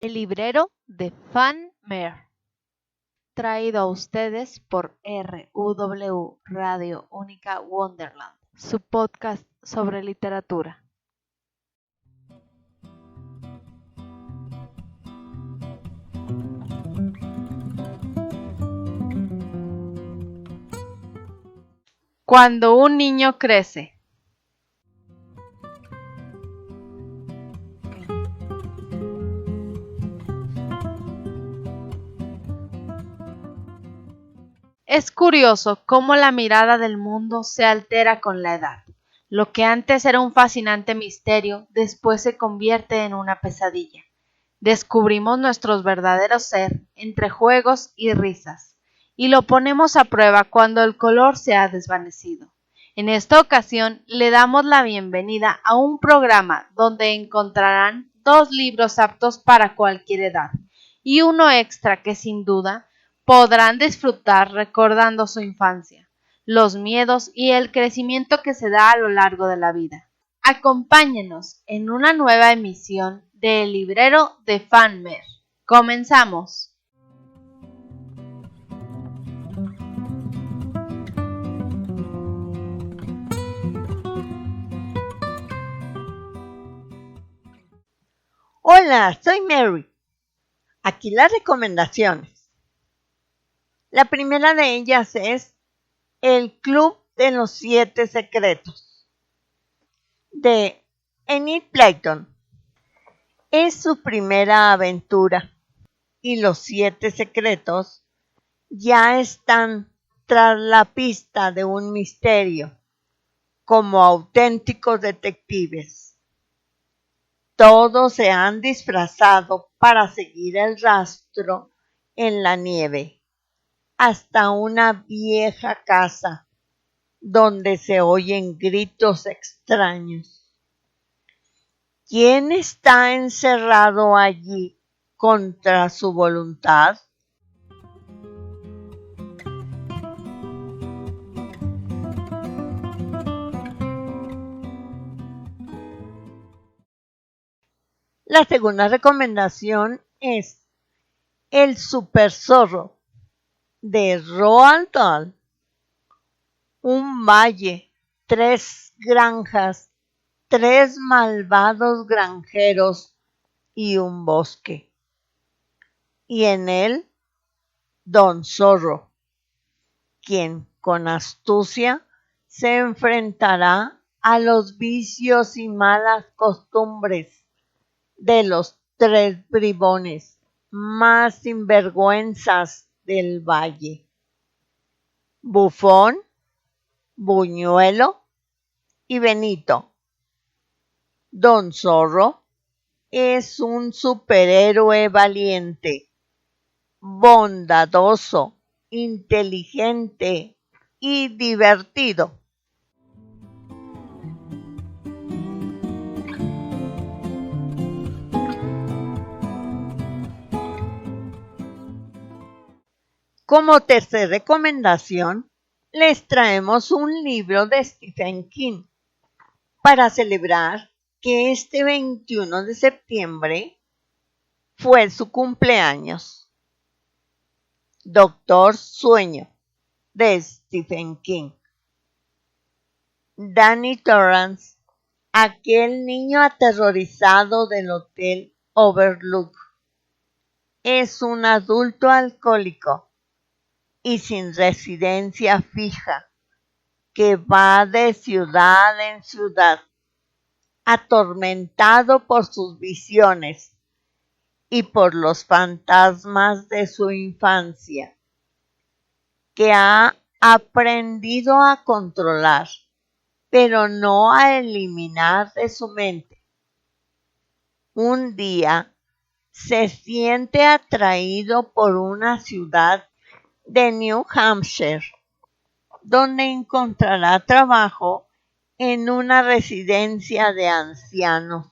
El librero de Fan Mer, traído a ustedes por RUW Radio Única Wonderland, su podcast sobre literatura. Cuando un niño crece. Es curioso cómo la mirada del mundo se altera con la edad. Lo que antes era un fascinante misterio, después se convierte en una pesadilla. Descubrimos nuestro verdadero ser entre juegos y risas, y lo ponemos a prueba cuando el color se ha desvanecido. En esta ocasión le damos la bienvenida a un programa donde encontrarán 2 libros aptos para cualquier edad, y uno extra que sin duda podrán disfrutar recordando su infancia, los miedos y el crecimiento que se da a lo largo de la vida. Acompáñenos en una nueva emisión de El Librero de Fan Mer. ¡Comenzamos! Hola, soy Mary. Aquí las recomendaciones. La primera de ellas es El Club de los 7 Secretos, de Enid Blyton. Es su primera aventura y los 7 secretos ya están tras la pista de un misterio, como auténticos detectives. Todos se han disfrazado para seguir el rastro en la nieve, hasta una vieja casa donde se oyen gritos extraños. ¿Quién está encerrado allí contra su voluntad? La segunda recomendación es El Super Zorro, de Roald Dahl. Un valle, 3 granjas, 3 malvados granjeros y un bosque. Y en él, Don Zorro, quien con astucia se enfrentará a los vicios y malas costumbres de los 3 bribones más sinvergüenzas del valle: Bufón, Buñuelo y Benito. Don Zorro es un superhéroe valiente, bondadoso, inteligente y divertido. Como tercera recomendación, les traemos un libro de Stephen King para celebrar que este 21 de septiembre fue su cumpleaños. Doctor Sueño, de Stephen King. Danny Torrance, aquel niño aterrorizado del Hotel Overlook, es un adulto alcohólico y sin residencia fija, que va de ciudad en ciudad, atormentado por sus visiones y por los fantasmas de su infancia, que ha aprendido a controlar, pero no a eliminar de su mente. Un día se siente atraído por una ciudad de New Hampshire, donde encontrará trabajo en una residencia de ancianos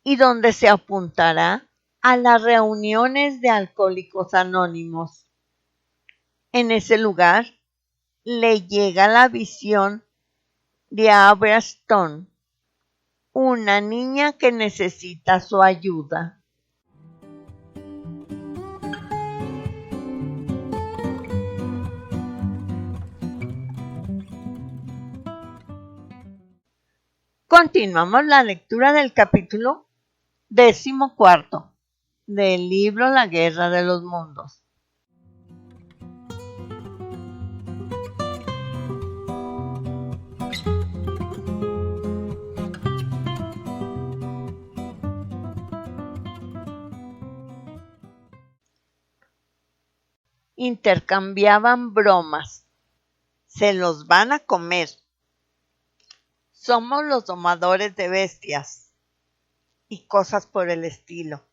y donde se apuntará a las reuniones de Alcohólicos Anónimos. En ese lugar le llega la visión de Abra Stone, una niña que necesita su ayuda. Continuamos la lectura del capítulo 14 del libro La Guerra de los Mundos. Intercambiaban bromas. Se los van a comer. Somos los domadores de bestias y cosas por el estilo.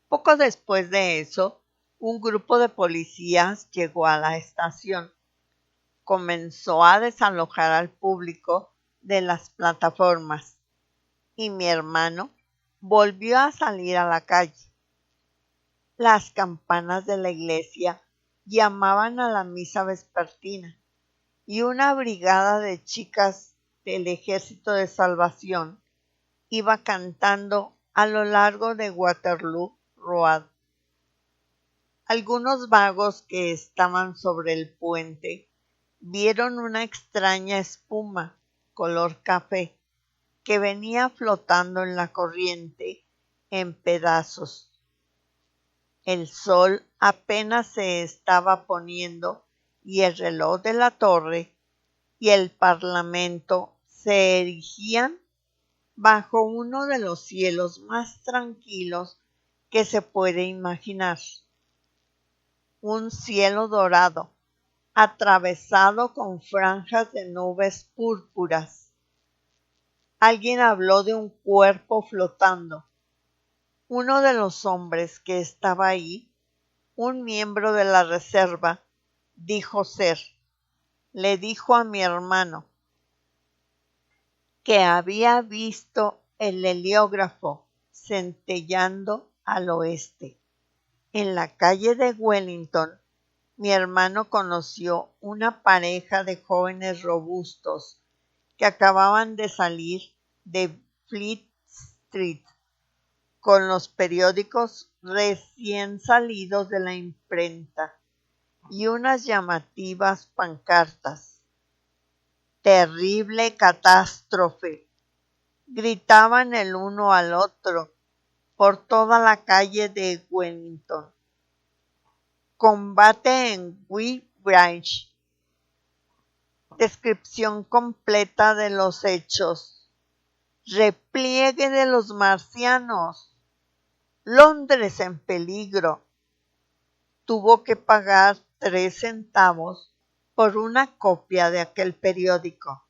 Poco después de eso, un grupo de policías llegó a la estación. Comenzó a desalojar al público de las plataformas y mi hermano volvió a salir a la calle. Las campanas de la iglesia llamaban a la misa vespertina y una brigada de chicas del Ejército de Salvación iba cantando a lo largo de Waterloo Road. Algunos vagos que estaban sobre el puente vieron una extraña espuma color café que venía flotando en la corriente en pedazos. El sol apenas se estaba poniendo y el reloj de la torre y el parlamento se erigían bajo uno de los cielos más tranquilos que se puede imaginar. Un cielo dorado, atravesado con franjas de nubes púrpuras. Alguien habló de un cuerpo flotando. Uno de los hombres que estaba ahí, un miembro de la reserva, dijo ser. Le dijo a mi hermano que había visto el heliógrafo centellando al oeste. En la calle de Wellington, mi hermano conoció una pareja de jóvenes robustos que acababan de salir de Fleet Street con los periódicos recién salidos de la imprenta y unas llamativas pancartas. Terrible catástrofe, gritaban el uno al otro por toda la calle de Wellington. Combate en Weybridge. Descripción completa de los hechos. Repliegue de los marcianos. Londres en peligro. Tuvo que pagar 3 centavos por una copia de aquel periódico.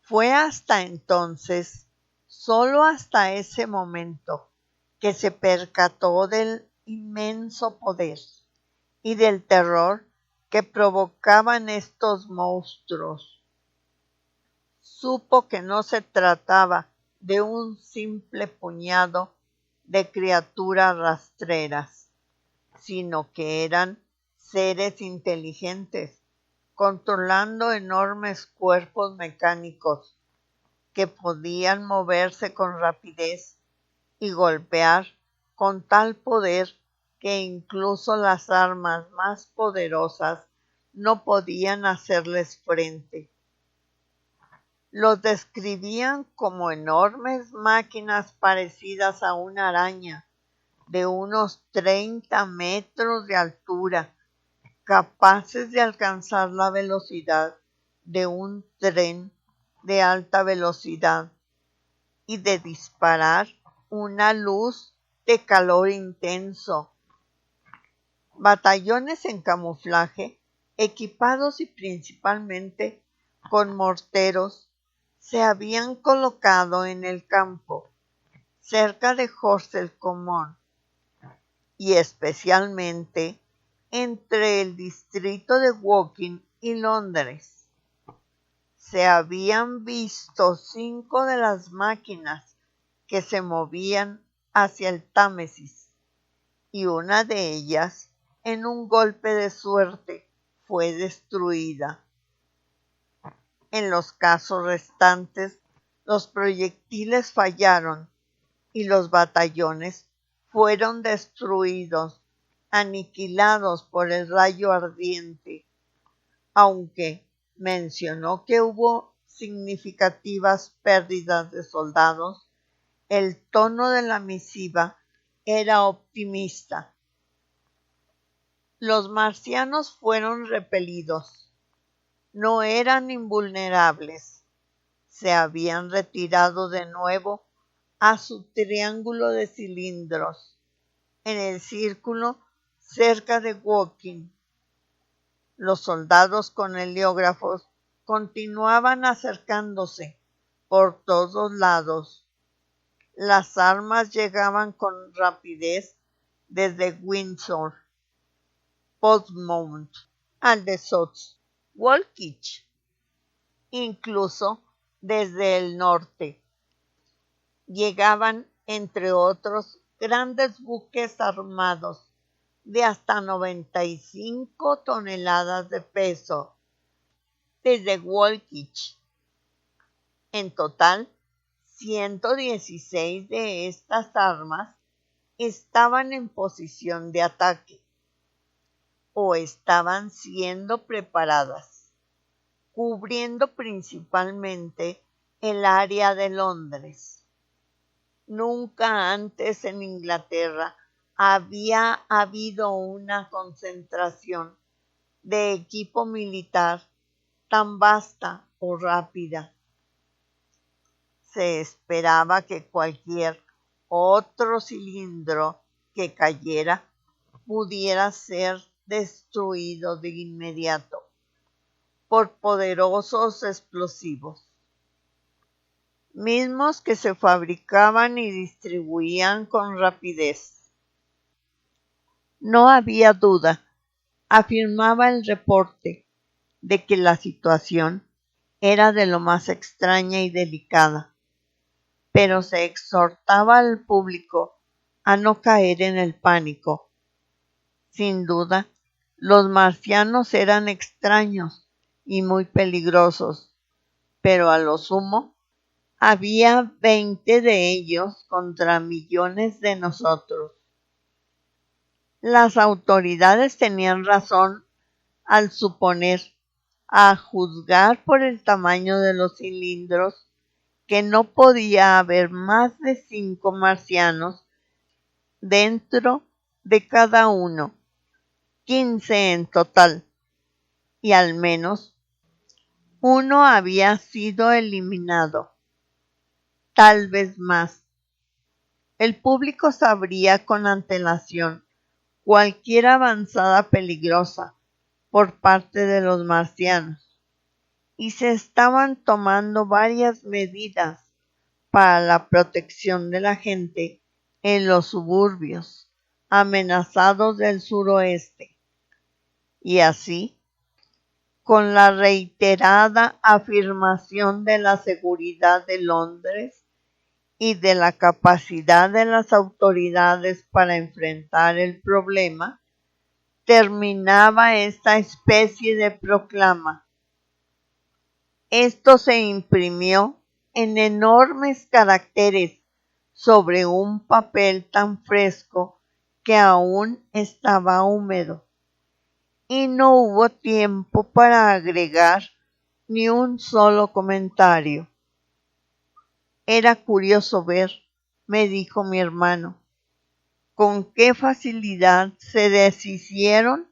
Fue hasta entonces, solo hasta ese momento, que se percató del inmenso poder y del terror que provocaban estos monstruos. Supo que no se trataba de un simple puñado de criaturas rastreras, sino que eran seres inteligentes, controlando enormes cuerpos mecánicos que podían moverse con rapidez y golpear con tal poder que incluso las armas más poderosas no podían hacerles frente. Los describían como enormes máquinas parecidas a una araña de unos 30 metros de altura, capaces de alcanzar la velocidad de un tren de alta velocidad y de disparar una luz de calor intenso. Batallones en camuflaje, equipados y principalmente con morteros, se habían colocado en el campo, cerca de Horsell Common, y especialmente entre el distrito de Woking y Londres. Se habían visto 5 de las máquinas que se movían hacia el Támesis, y una de ellas, en un golpe de suerte, fue destruida. En los casos restantes, los proyectiles fallaron y los batallones fueron destruidos, aniquilados por el rayo ardiente, aunque mencionó que hubo significativas pérdidas de soldados, el tono de la misiva era optimista. Los marcianos fueron repelidos. No eran invulnerables. Se habían retirado de nuevo a su triángulo de cilindros, en el círculo cerca de Woking. Los soldados con heliógrafos continuaban acercándose por todos lados. Las armas llegaban con rapidez desde Windsor, Portsmouth, and the South, Woolwich, incluso desde el norte. Llegaban, entre otros, grandes buques armados de hasta 95 toneladas de peso desde Woolwich. En total, 116 de estas armas estaban en posición de ataque o estaban siendo preparadas, cubriendo principalmente el área de Londres. Nunca antes en Inglaterra había habido una concentración de equipo militar tan vasta o rápida. Se esperaba que cualquier otro cilindro que cayera pudiera ser destruido de inmediato por poderosos explosivos, mismos que se fabricaban y distribuían con rapidez. No había duda, afirmaba el reporte, de que la situación era de lo más extraña y delicada, pero se exhortaba al público a no caer en el pánico. Sin duda, los marcianos eran extraños y muy peligrosos, pero a lo sumo había 20 de ellos contra millones de nosotros. Las autoridades tenían razón al suponer, a juzgar por el tamaño de los cilindros, que no podía haber más de 5 marcianos dentro de cada uno, 15 en total, y al menos uno había sido eliminado, tal vez más. El público sabría con antelación cualquier avanzada peligrosa por parte de los marcianos, y se estaban tomando varias medidas para la protección de la gente en los suburbios amenazados del suroeste. Y así, con la reiterada afirmación de la seguridad de Londres y de la capacidad de las autoridades para enfrentar el problema, terminaba esta especie de proclama. Esto se imprimió en enormes caracteres sobre un papel tan fresco que aún estaba húmedo, y no hubo tiempo para agregar ni un solo comentario. Era curioso ver, me dijo mi hermano, con qué facilidad se deshicieron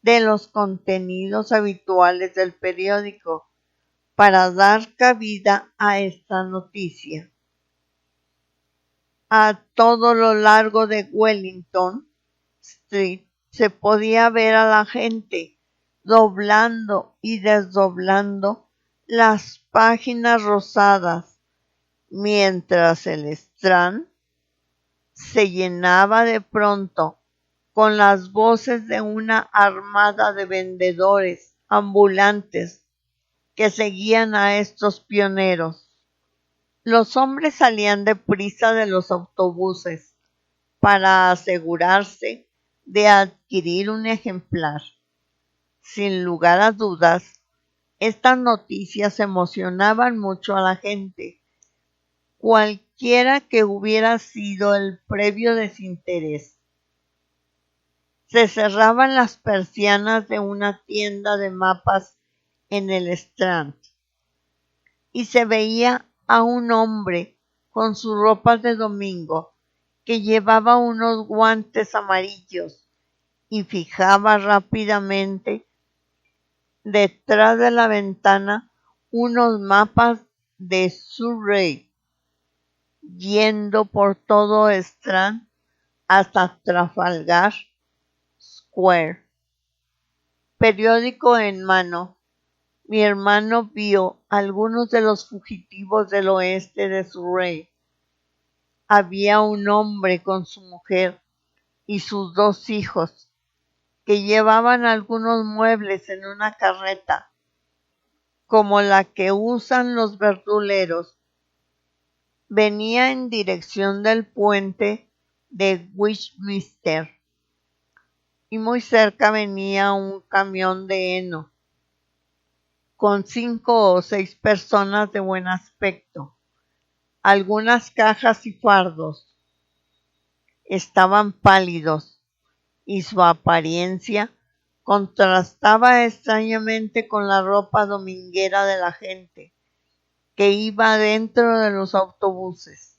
de los contenidos habituales del periódico para dar cabida a esta noticia. A todo lo largo de Wellington Street se podía ver a la gente doblando y desdoblando las páginas rosadas, mientras el Strand se llenaba de pronto con las voces de una armada de vendedores ambulantes que seguían a estos pioneros. Los hombres salían deprisa de los autobuses para asegurarse de adquirir un ejemplar. Sin lugar a dudas, estas noticias emocionaban mucho a la gente, cualquiera que hubiera sido el previo desinterés. Se cerraban las persianas de una tienda de mapas en el Strand. y se veía a un hombre con sus ropas de domingo que llevaba unos guantes amarillos y fijaba rápidamente detrás de la ventana unos mapas de Surrey, yendo por todo Strand hasta Trafalgar Square. Periódico en mano, mi hermano vio algunos de los fugitivos del oeste de Surrey. Había un hombre con su mujer y sus 2 hijos que llevaban algunos muebles en una carreta, como la que usan los verduleros. Venía en dirección del puente de Westminster y muy cerca venía un camión de heno con 5 o 6 personas de buen aspecto, algunas cajas y fardos. Estaban pálidos y su apariencia contrastaba extrañamente con la ropa dominguera de la gente que iba dentro de los autobuses.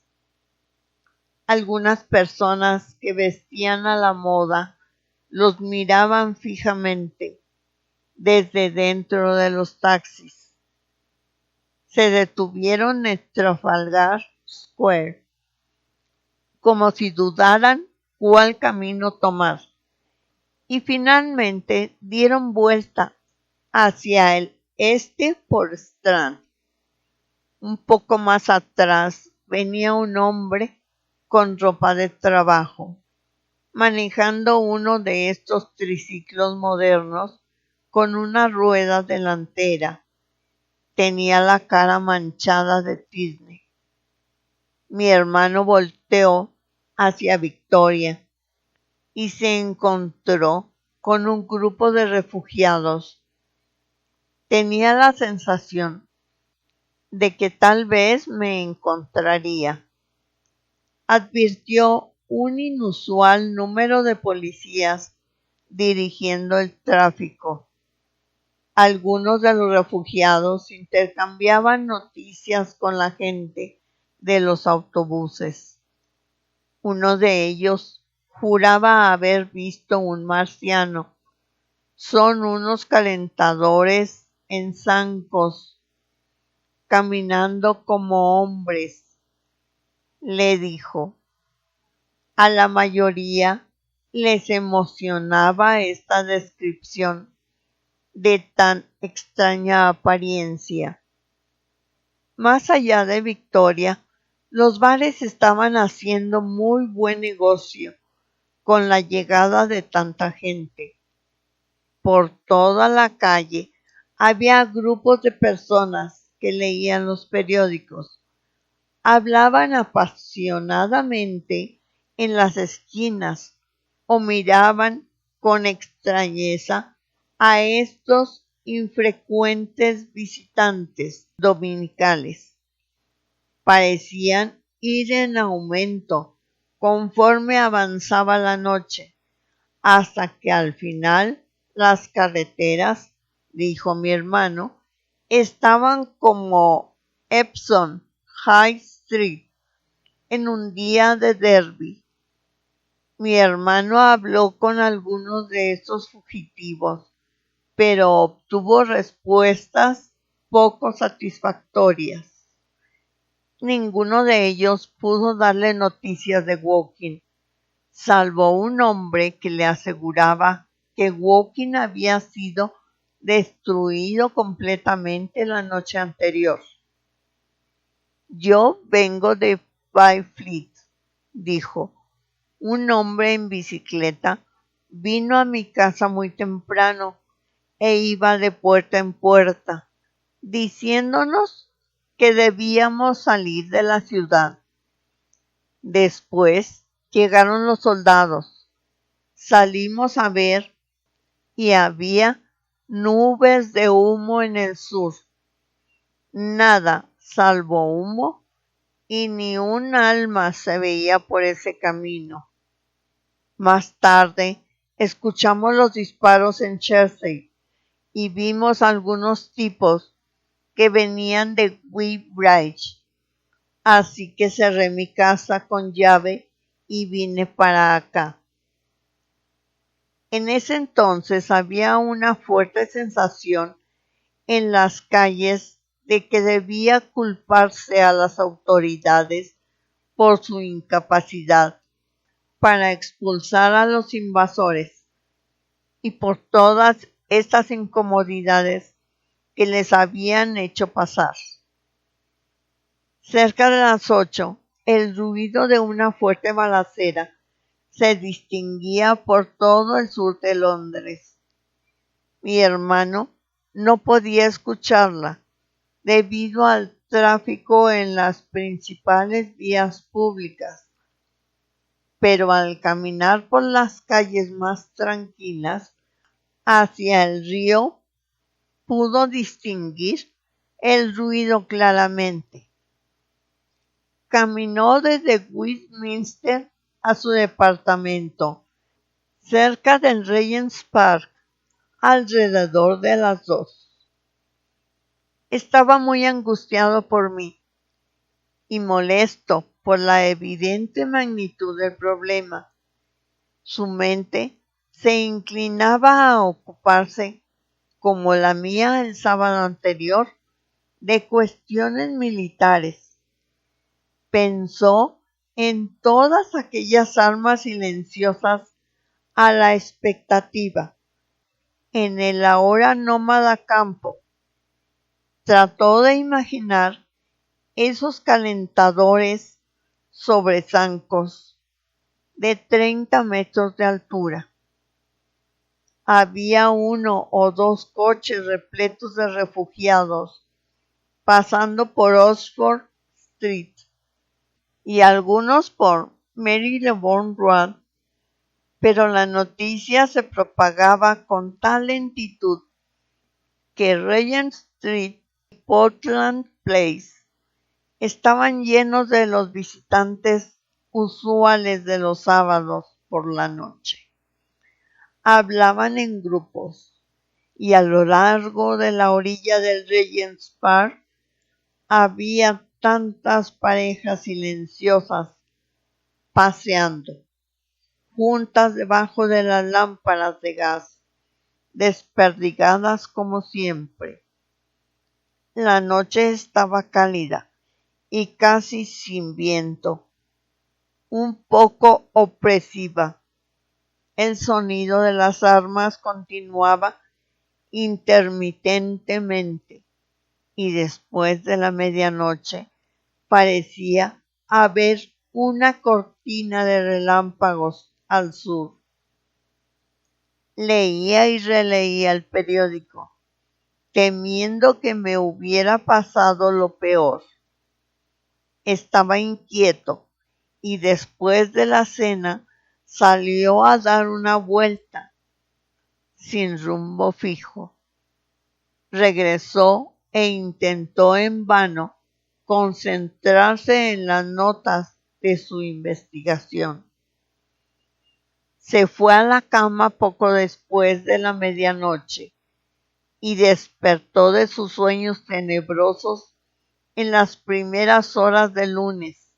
Algunas personas que vestían a la moda los miraban fijamente desde dentro de los taxis. Se detuvieron en Trafalgar Square, como si dudaran cuál camino tomar, y finalmente dieron vuelta hacia el este por Strand. Un poco más atrás venía un hombre con ropa de trabajo, manejando uno de estos triciclos modernos con una rueda delantera. Tenía la cara manchada de tizne. Mi hermano volteó hacia Victoria y se encontró con un grupo de refugiados. Tenía la sensación de que tal vez me encontraría. Advirtió un inusual número de policías dirigiendo el tráfico. Algunos de los refugiados intercambiaban noticias con la gente de los autobuses. Uno de ellos juraba haber visto un marciano. Son unos calentadores en zancos, caminando como hombres, le dijo. A la mayoría les emocionaba esta descripción de tan extraña apariencia. Más allá de Victoria, los bares estaban haciendo muy buen negocio con la llegada de tanta gente. Por toda la calle había grupos de personas que leían los periódicos. Hablaban apasionadamente en las esquinas o miraban con extrañeza a estos infrecuentes visitantes dominicales. Parecían ir en aumento conforme avanzaba la noche, hasta que al final las carreteras, dijo mi hermano, estaban como Epsom High Street en un día de derby. Mi hermano habló con algunos de estos fugitivos, pero obtuvo respuestas poco satisfactorias. Ninguno de ellos pudo darle noticias de Woking, salvo un hombre que le aseguraba que Woking había sido destruido completamente la noche anterior. Yo vengo de Byfleet, dijo. Un hombre en bicicleta vino a mi casa muy temprano e iba de puerta en puerta, diciéndonos que debíamos salir de la ciudad. Después llegaron los soldados. Salimos a ver y había nubes de humo en el sur. Nada salvo humo y ni un alma se veía por ese camino. Más tarde escuchamos los disparos en Chelsea y vimos algunos tipos que venían de Weybridge, así que cerré mi casa con llave y vine para acá. En ese entonces había una fuerte sensación en las calles de que debía culparse a las autoridades por su incapacidad para expulsar a los invasores y por todas estas incomodidades que les habían hecho pasar. Cerca de las 8, el ruido de una fuerte balacera se distinguía por todo el sur de Londres. Mi hermano no podía escucharla debido al tráfico en las principales vías públicas, pero al caminar por las calles más tranquilas hacia el río, pudo distinguir el ruido claramente. Caminó desde Westminster a su departamento, cerca del Regent's Park, alrededor de las 2. Estaba muy angustiado por mí y molesto por la evidente magnitud del problema. Su mente se inclinaba a ocuparse, como la mía el sábado anterior, de cuestiones militares. Pensó en todas aquellas armas silenciosas a la expectativa, en el ahora nómada campo. Trató de imaginar esos calentadores sobre zancos de 30 metros de altura. Había 1 o 2 coches repletos de refugiados pasando por Oxford Street y algunos por Marylebone Road, pero la noticia se propagaba con tal lentitud que Regent Street y Portland Place estaban llenos de los visitantes usuales de los sábados por la noche. Hablaban en grupos y a lo largo de la orilla del Regent's Park había tantas parejas silenciosas paseando, juntas debajo de las lámparas de gas, desperdigadas como siempre. La noche estaba cálida y casi sin viento, un poco opresiva. El sonido de las armas continuaba intermitentemente y después de la medianoche parecía haber una cortina de relámpagos al sur. Leía y releía el periódico, temiendo que me hubiera pasado lo peor. Estaba inquieto y después de la cena salió a dar una vuelta sin rumbo fijo. Regresó e intentó en vano concentrarse en las notas de su investigación. Se fue a la cama poco después de la medianoche y despertó de sus sueños tenebrosos en las primeras horas del lunes,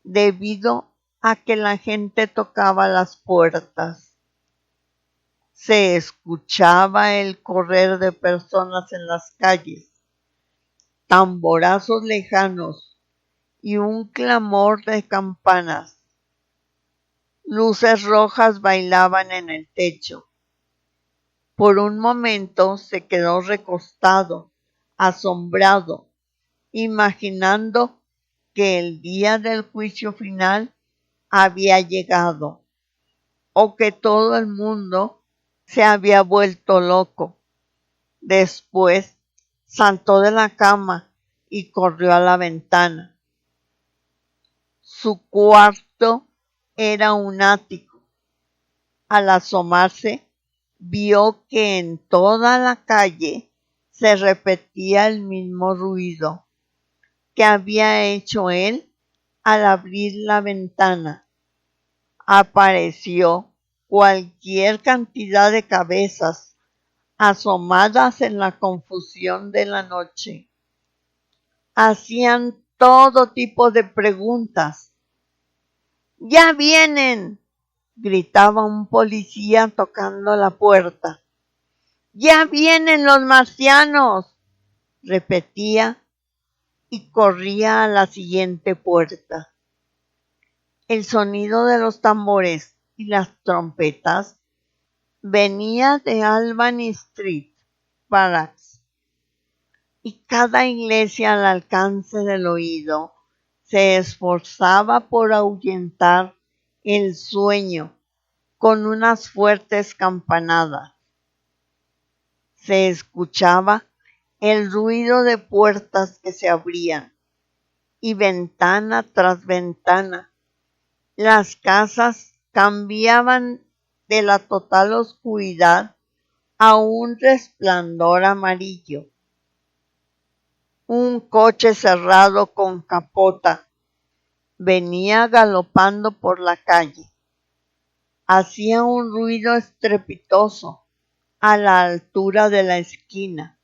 debido a que la gente tocaba las puertas. Se escuchaba el correr de personas en las calles, tamborazos lejanos y un clamor de campanas. Luces rojas bailaban en el techo. Por un momento se quedó recostado, asombrado, imaginando que el día del juicio final había llegado, o que todo el mundo se había vuelto loco. Después saltó de la cama y corrió a la ventana. Su cuarto era un ático. Al asomarse, vio que en toda la calle se repetía el mismo ruido que había hecho él al abrir la ventana. Apareció cualquier cantidad de cabezas asomadas en la confusión de la noche. Hacían todo tipo de preguntas. ¡Ya vienen!, gritaba un policía tocando la puerta. ¡Ya vienen los marcianos!, repetía y corría a la siguiente puerta. El sonido de los tambores y las trompetas venía de Albany Street Barracks, y cada iglesia al alcance del oído se esforzaba por ahuyentar el sueño con unas fuertes campanadas. Se escuchaba el ruido de puertas que se abrían, y ventana tras ventana las casas cambiaban de la total oscuridad a un resplandor amarillo. Un coche cerrado con capota venía galopando por la calle. Hacía un ruido estrepitoso a la altura de la esquina.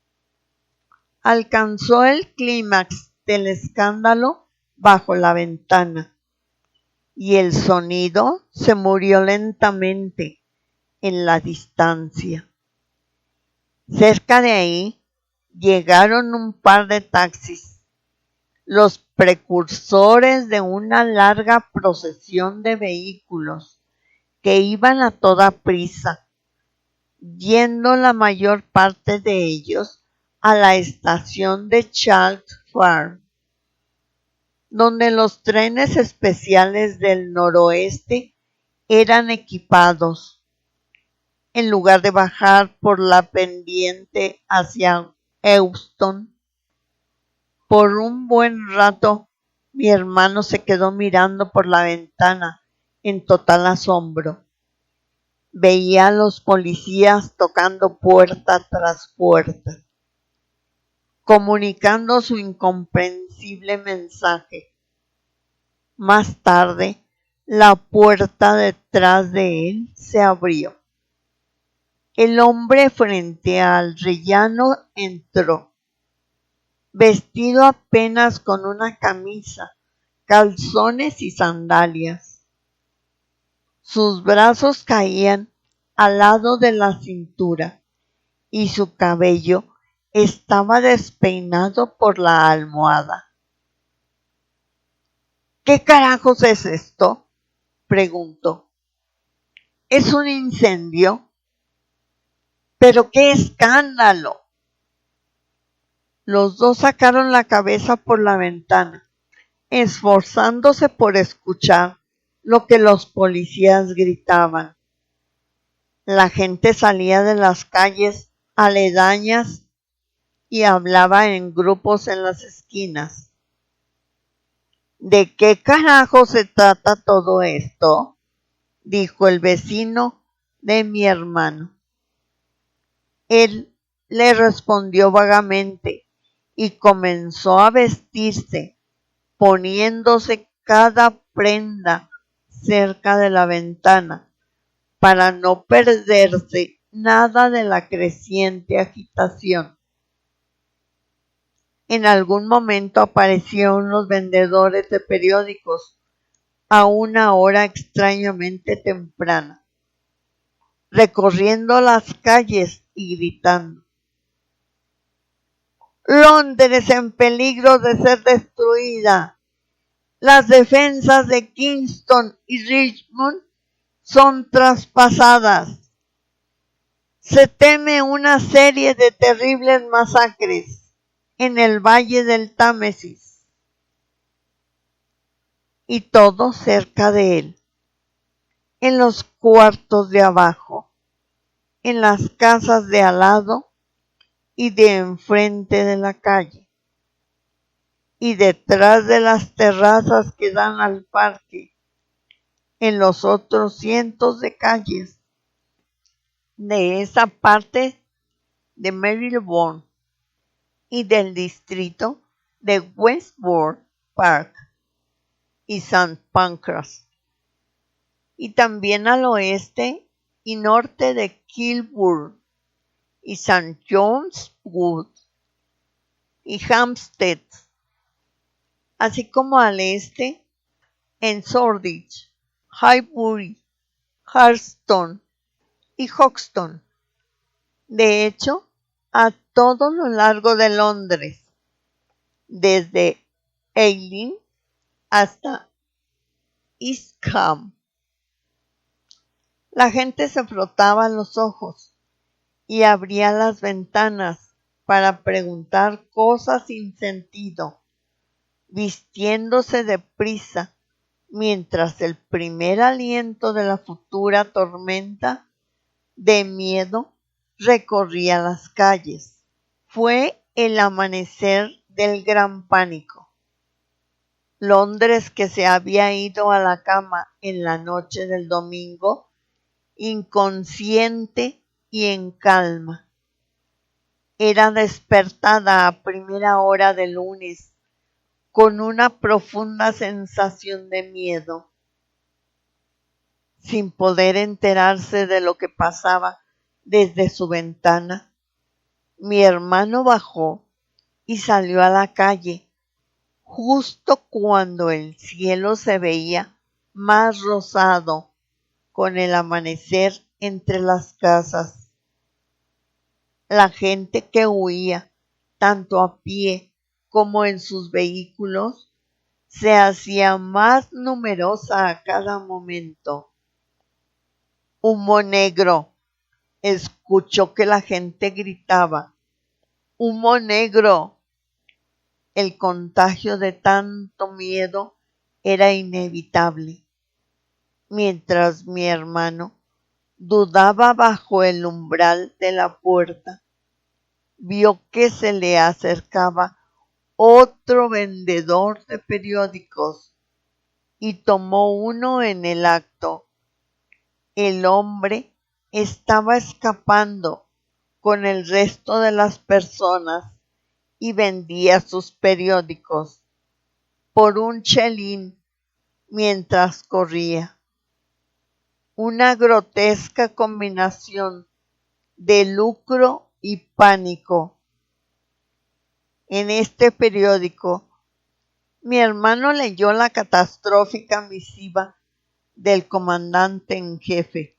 Alcanzó el clímax del escándalo bajo la ventana, y el sonido se murió lentamente en la distancia. Cerca de ahí llegaron un par de taxis, los precursores de una larga procesión de vehículos que iban a toda prisa, yendo la mayor parte de ellos a la estación de Chalk Farm, donde los trenes especiales del noroeste eran equipados. En lugar de bajar por la pendiente hacia Euston, por un buen rato mi hermano se quedó mirando por la ventana en total asombro. Veía a los policías tocando puerta tras puerta, comunicando su incomprensible mensaje. Más tarde, la puerta detrás de él se abrió. El hombre frente al rellano entró, vestido apenas con una camisa, calzones y sandalias. Sus brazos caían al lado de la cintura y su cabello estaba despeinado por la almohada. ¿Qué carajos es esto?, preguntó. ¿Es un incendio? ¡Pero qué escándalo! Los dos sacaron la cabeza por la ventana, esforzándose por escuchar lo que los policías gritaban. La gente salía de las calles aledañas y hablaba en grupos en las esquinas. ¿De qué carajo se trata todo esto?, dijo el vecino de mi hermano. Él le respondió vagamente y comenzó a vestirse, poniéndose cada prenda cerca de la ventana para no perderse nada de la creciente agitación. En algún momento aparecieron los vendedores de periódicos a una hora extrañamente temprana, recorriendo las calles y gritando: Londres en peligro de ser destruida. Las defensas de Kingston y Richmond son traspasadas. Se teme una serie de terribles masacres en el valle del Támesis. Y todo cerca de él, en los cuartos de abajo, en las casas de al lado y de enfrente de la calle, y detrás de las terrazas que dan al parque, en los otros cientos de calles de esa parte de Marylebone y del distrito de Westbourne Park y St. Pancras, y también al oeste y norte de Kilburn y St. John's Wood y Hampstead, así como al este en Shoreditch, Highbury, Harleston y Hoxton. De hecho, a todo lo largo de Londres, desde Ealing hasta Eastham. La gente se frotaba los ojos y abría las ventanas para preguntar cosas sin sentido, vistiéndose deprisa, mientras el primer aliento de la futura tormenta de miedo recorría las calles. Fue el amanecer del gran pánico. Londres, que se había ido a la cama en la noche del domingo, inconsciente y en calma, era despertada a primera hora del lunes con una profunda sensación de miedo, sin poder enterarse de lo que pasaba desde su ventana. Mi hermano bajó y salió a la calle justo cuando el cielo se veía más rosado con el amanecer entre las casas. La gente que huía, tanto a pie como en sus vehículos, se hacía más numerosa a cada momento. Humo negro. Escuchó que la gente gritaba. ¡Humo negro! El contagio de tanto miedo era inevitable. Mientras mi hermano dudaba bajo el umbral de la puerta, vio que se le acercaba otro vendedor de periódicos y tomó uno en el acto. El hombre estaba escapando con el resto de las personas y vendía sus periódicos por un chelín mientras corría. Una grotesca combinación de lucro y pánico. En este periódico, mi hermano leyó la catastrófica misiva del comandante en jefe.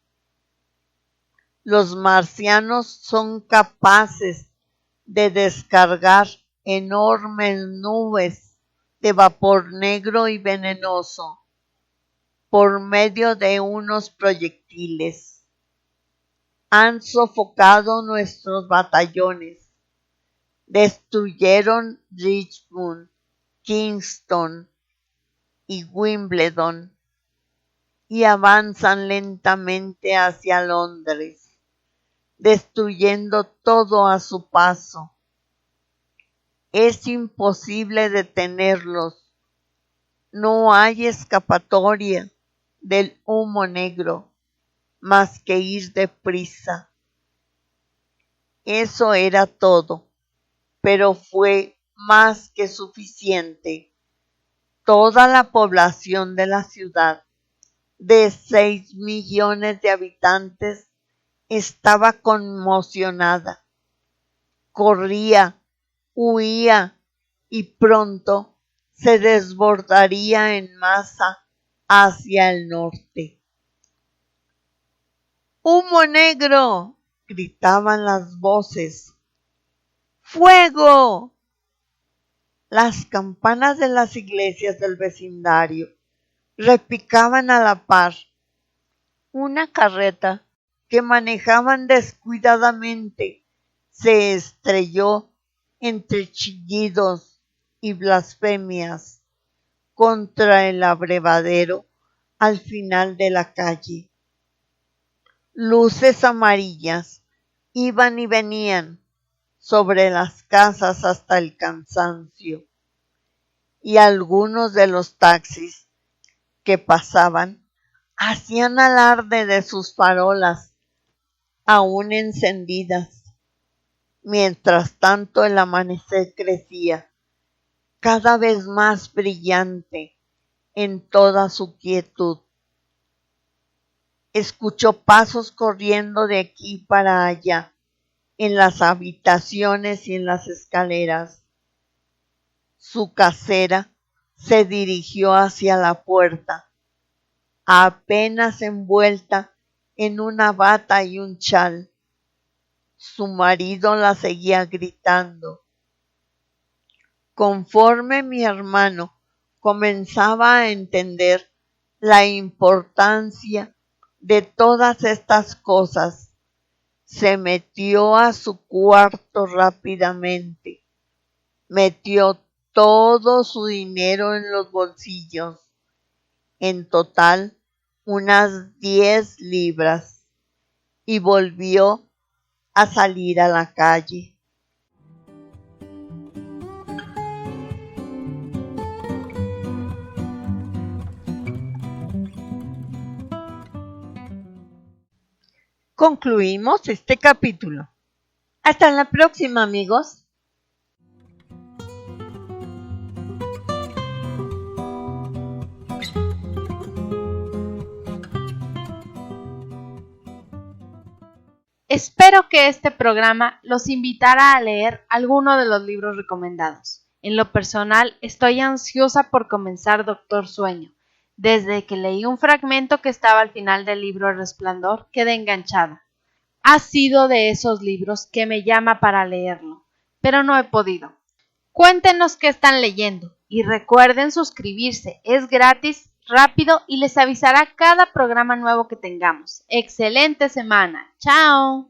Los marcianos son capaces de descargar enormes nubes de vapor negro y venenoso por medio de unos proyectiles. Han sofocado nuestros batallones, destruyeron Richmond, Kingston y Wimbledon y avanzan lentamente hacia Londres, destruyendo todo a su paso. Es imposible detenerlos. No hay escapatoria del humo negro más que ir deprisa. Eso era todo, pero fue más que suficiente. Toda la población de la ciudad, de 6 millones de habitantes, estaba conmocionada. Corría, huía y pronto se desbordaría en masa hacia el norte. ¡Humo negro! Gritaban las voces. ¡Fuego! Las campanas de las iglesias del vecindario repicaban a la par. Una carreta que manejaban descuidadamente se estrelló entre chillidos y blasfemias contra el abrevadero al final de la calle. Luces amarillas iban y venían sobre las casas hasta el cansancio, y algunos de los taxis que pasaban hacían alarde de sus farolas aún encendidas. Mientras tanto el amanecer crecía, cada vez más brillante en toda su quietud. Escuchó pasos corriendo de aquí para allá en las habitaciones y en las escaleras. Su casera se dirigió hacia la puerta, apenas envuelta en una bata y un chal. Su marido la seguía gritando. Conforme mi hermano comenzaba a entender la importancia de todas estas cosas, se metió a su cuarto rápidamente, metió todo su dinero en los bolsillos, en total unas 10 libras, y volvió a salir a la calle. Concluimos este capítulo. Hasta la próxima, amigos. Espero que este programa los invitara a leer alguno de los libros recomendados. En lo personal, estoy ansiosa por comenzar Doctor Sueño. Desde que leí un fragmento que estaba al final del libro El Resplandor, quedé enganchada. Ha sido de esos libros que me llama para leerlo, pero no he podido. Cuéntenos qué están leyendo y recuerden suscribirse, es gratis, rápido y les avisará cada programa nuevo que tengamos. ¡Excelente semana! ¡Chao!